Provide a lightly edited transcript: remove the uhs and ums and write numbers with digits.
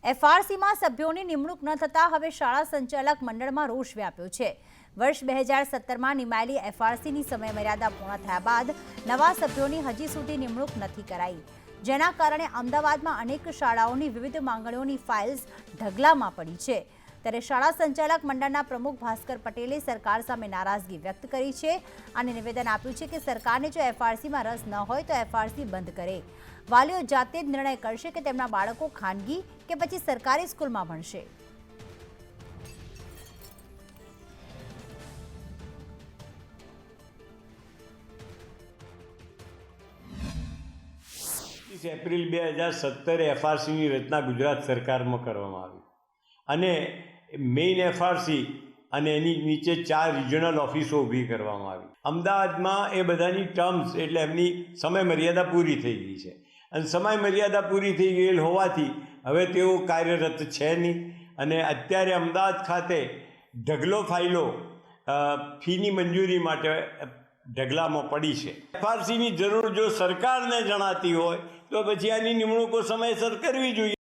એફઆરસીમાં સભ્યોની નિમણૂક ન થતાં હવે શાળા સંચાલક મંડળમાં રોષ વ્યાપ્યો છે। વર્ષ 2017માં નિમાયેલી એફઆરસીની સમયમર્યાદા પૂર્ણ થયા બાદ નવા સભ્યોની હજી સુધી નિમણૂક નથી કરાઈ, જેના કારણે અમદાવાદમાં અનેક શાળાઓની વિવિધ માંગણીઓની ફાઇલ્સ ઢગલામાં પડી છે। ત્યારે શાળા સંચાલક મંડળના પ્રમુખ ભાસ્કર પટેલે સરકાર સામે નારાજગી વ્યક્ત કરી છે અને નિવેદન આપ્યું છે કે સરકારને જો એફઆરસીમાં રસ ન હોય તો એફઆરસી બંધ કરે। વાલીઓ જાતે જ નિર્ણય કરશે કે તેમના બાળકો ખાનગી કે પછી સરકારી સ્કૂલમાં ભણશે। એપ્રિલ 2017 એફઆરસીની રચના ગુજરાત સરકારમાં કરવામાં આવી અને મેઇન એફઆરસી અને એની નીચે 4 રિજનલ ઓફિસો ઊભી કરવામાં આવી। અમદાવાદમાં એ બધાની ટર્મ્સ એટલે એમની સમય મર્યાદા પૂરી થઈ ગઈ છે અને સમય મર્યાદા પૂરી થઈ ગયેલ હોવાથી હવે તેઓ કાર્યરત છે નહીં અને અત્યારે અમદાવાદ ખાતે ઢગલો ફાઇલો ફીની મંજૂરી માટે ઢગલામાં પડી છે। એફઆરસીની જરૂર જો સરકારને જણાતી હોય તો પછી આની નિમણૂકો સમયસર કરવી જોઈએ।